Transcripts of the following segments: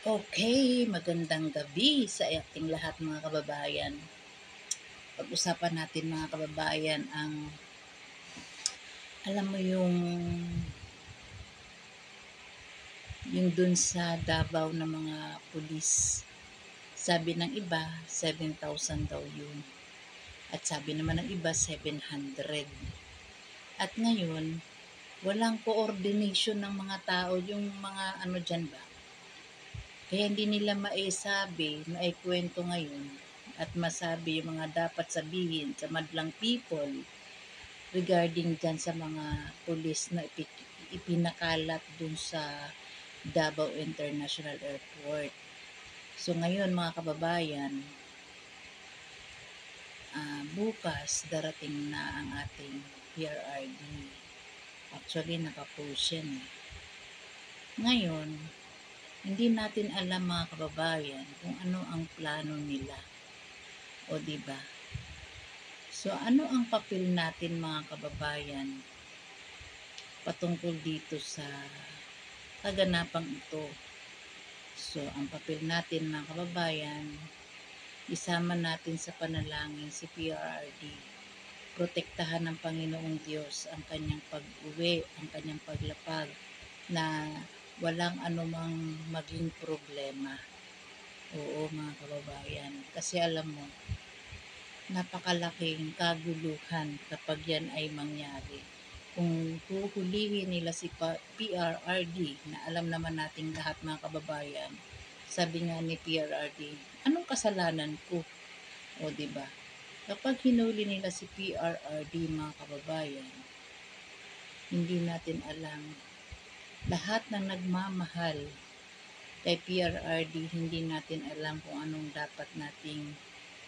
Okay, magandang gabi sa ating lahat mga kababayan. Pag-usapan natin mga kababayan ang alam mo yung dun sa Davao na mga pulis. Sabi ng iba 7,000 daw yun. At sabi naman ng iba 700. At ngayon, walang coordination ng mga tao yung mga ano dyan ba. Kaya hindi nila maisabi, maikwento ngayon at masabi yung mga dapat sabihin sa madlang people regarding dyan sa mga pulis na ipinakalat dun sa Davao International Airport. So ngayon mga kababayan, bukas darating na ang ating PRRD. Actually, nakapost yan eh. Ngayon, hindi natin alam mga kababayan kung ano ang plano nila. O diba? So ano ang papel natin mga kababayan patungkol dito sa kaganapang ito? So ang papel natin mga kababayan, isama natin sa panalangin si PRRD. Protektahan ng Panginoong Diyos ang kanyang pag-uwi, ang kanyang paglapag na walang anumang maging problema. Oo mga kababayan, kasi alam mo, napakalaking kaguluhan kapag yan ay mangyari. Kung huhulihin nila si PRRD, na alam naman nating lahat mga kababayan, sabi nga ni PRRD, anong kasalanan ko? O diba? Kapag hinuli nila si PRRD mga kababayan, hindi natin alam. Lahat ng nagmamahal kay PRRD, hindi natin alam kung anong dapat nating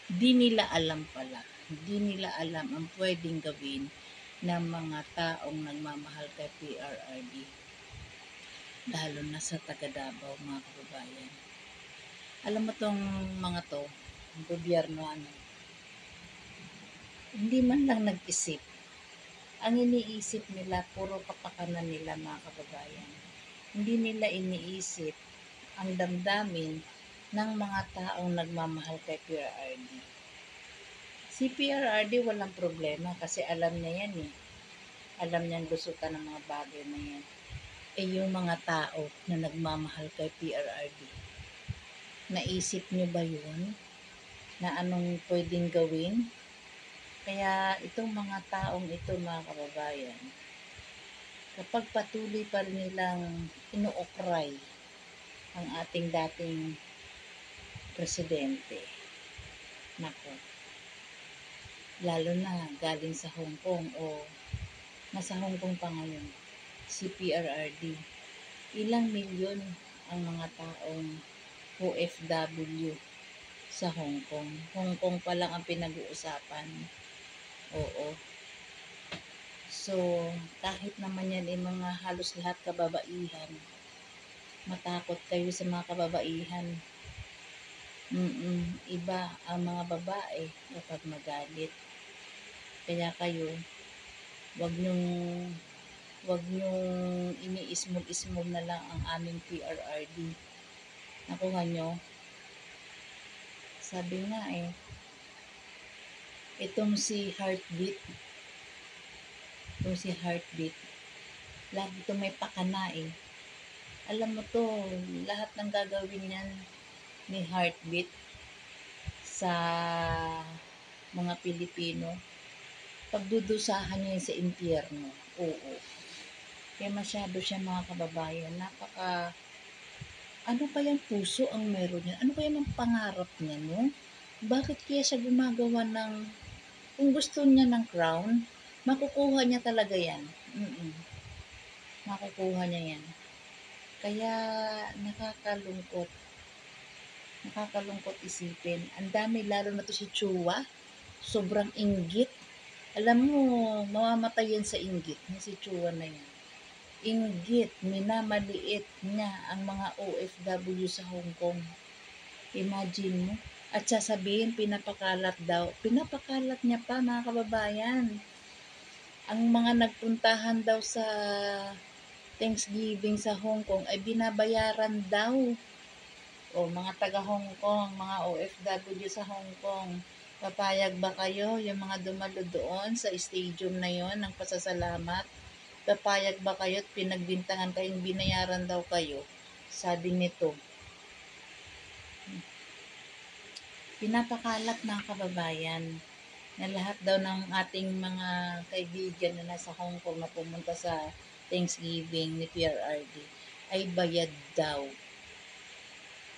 di nila alam pala. Hindi nila alam ang pwedeng gawin ng mga taong nagmamahal kay PRRD. Lalo na sa taga Davao mga kababayan. Alam mo tong mga to, ang gobyerno hindi man lang nag-isip. Ang iniisip nila, puro kapakanan nila mga kababayan. Hindi nila iniisip ang damdamin ng mga taong nagmamahal kay PRRD. Si PRRD walang problema kasi alam niya yan eh. Alam niyang lusutan ng mga bagay na yan. Eh yung mga tao na nagmamahal kay PRRD, naisip niyo ba yun? Na anong pwedeng gawin? Kaya itong mga taong ito mga kababayan, kapag patuloy pa rin nilang inuokray ang ating dating presidente, nako, lalo na galing sa Hong Kong o nasa Hong Kong pa ngayon, si PRRD. Ilang milyon ang mga taong OFW sa Hong Kong. Hong Kong pa lang ang pinag-uusapan. Oo. So, kahit naman yan ay mga halos lahat kababaihan, matakot kayo sa mga kababaihan. Iba ang mga babae kapag magalit. Kaya kayo, wag nyong iniismog-ismog na lang ang aming PRRD. Nakuha nyo? Sabi nga eh, itong si Heartbeat, lagi ito may pakana eh. Alam mo to, lahat ng gagawin niyan ni Heartbeat sa mga Pilipino, pagdudusahan niya sa impyerno. Oo. Kaya masyado siya mga kababayan, ano kayang puso ang meron niya? Ano kaya ang pangarap niya, no? Bakit kaya siya gumagawa ng, kung gusto niya ng crown, makukuha niya talaga yan. Makukuha niya yan. Kaya nakakalungkot isipin. Ang dami, lalo na to si Chua, sobrang inggit. Alam mo, mamamatay yan sa inggit ni si Chua na yan. Inggit, minamaliit niya ang mga OFW sa Hong Kong. Imagine mo. At sasabihin, pinapakalat niya pa mga kababayan. Ang mga nagpuntahan daw sa Thanksgiving sa Hong Kong ay binabayaran daw. O mga taga Hong Kong, mga OFW sa Hong Kong, papayag ba kayo yung mga dumalo doon sa stadium na yon ng pasasalamat? Papayag ba kayo at pinagbintangan kayong binayaran daw kayo? Sabi nito, pinapakalat ng kababayan na lahat daw ng ating mga kaibigan na nasa Hong Kong na pumunta sa Thanksgiving ni PRRD ay bayad daw.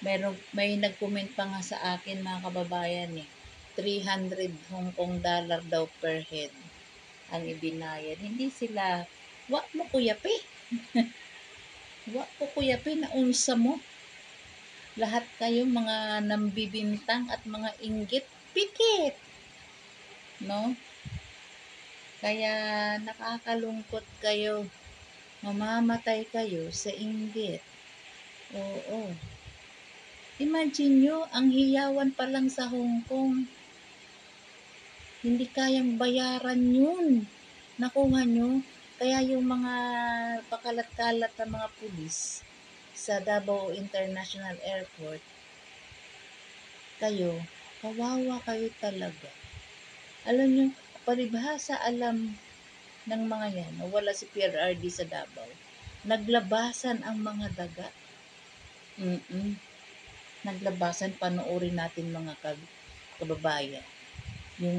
May nag-comment pa nga sa akin mga kababayan 300 Hong Kong dollar daw per head ang ibinayad. Hindi sila, wak mo kuyapi. Wak ko kuyapi na unsa mo. Lahat kayo mga nambibintang at mga inggit, pikit. No? Kaya nakakalungkot kayo. Mamamatay kayo sa inggit. Oo. Imagine nyo, ang hiyawan pa lang sa Hong Kong. Hindi kayang bayaran yun. Nakuha nyo. Kaya yung mga pakalat-kalat na mga pulis sa Davao International Airport, kayo, kawawa kayo talaga. Alam nyo, palibhasa alam ng mga yan, wala si PRRD sa Davao, naglabasan ang mga daga. Naglabasan, panoorin natin mga kababayan. Yung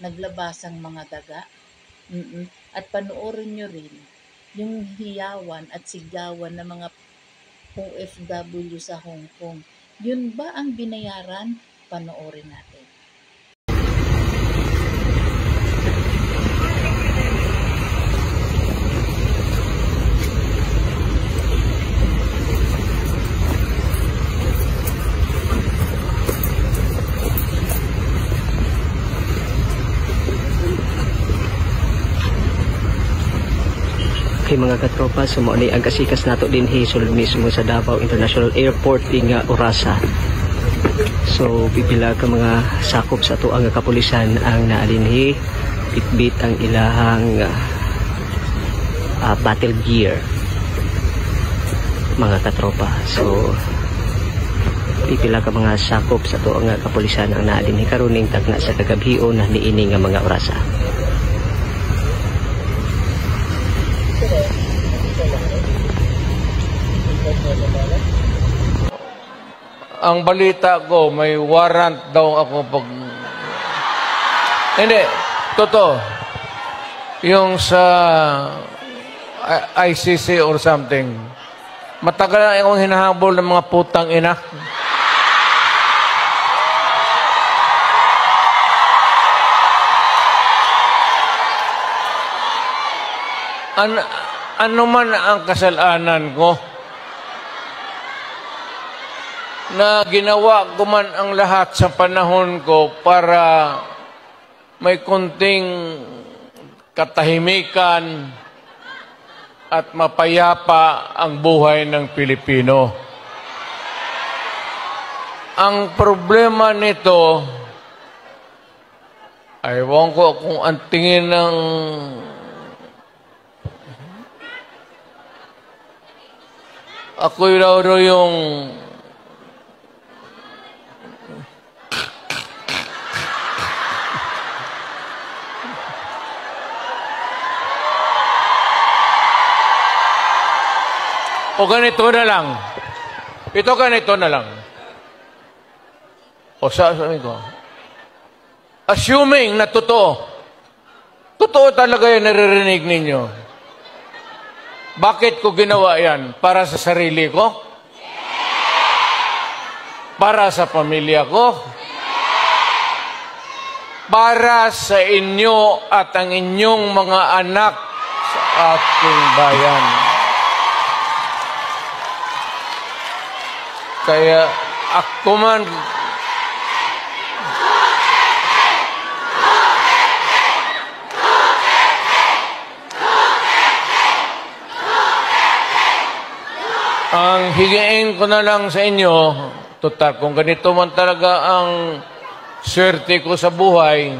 naglabasang mga daga. At panoorin nyo rin yung hiyawan at sigawan ng mga OFW sa Hong Kong. Yun ba ang binayaran? Panoorin natin. Kay mga katropa, sumuali ang kasikas nato din sulod mismo sa Davao International Airport nga orasa. So pipila ka mga sakop sa to ang kapulisan ang naalinhi, bitbit ang ilahang battle gear, mga katropa. So pipila ka mga sakop sa to ang kapulisan ang naalinhi karuning tagna sa kagabhio na niini nga mga orasa. Ang balita ko, may warrant daw ako pag... Hindi, totoo. Yung sa ICC or something. Matagal na akong hinahabol ng mga putang ina. Ano man ang kasalanan ko, na ginawa ko man ang lahat sa panahon ko para may konting katahimikan at mapayapa ang buhay ng Pilipino. Ang problema nito, ewan ko kung ang tingin ng ako'y raw yung o ganito na lang. Ito ganito na lang. O sabi ko, assuming na totoo, totoo talaga yung naririnig ninyo. Bakit ko ginawa yan? Para sa sarili ko? Para sa pamilya ko? Para sa inyo at ang inyong mga anak sa ating bayan. Kaya ako man ang higiin ko na lang sa inyo, total, kung ganito man talaga ang swerte ko sa buhay,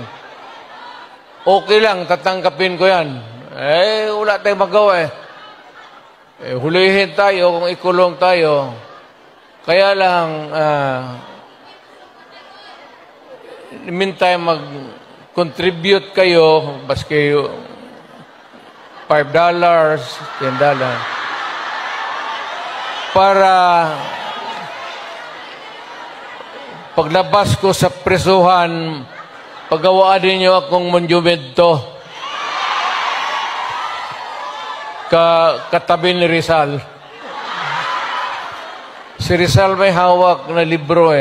okay lang, tatanggapin ko yan. Wala tayong magawa hulihin tayo kung ikulong tayo. Kaya lang, meantime, mag-contribute kayo, baski $5, $10, para paglabas ko sa presuhan, pagawaan ninyo akong monumento katabi ni Rizal. Si Rizal may hawak na libro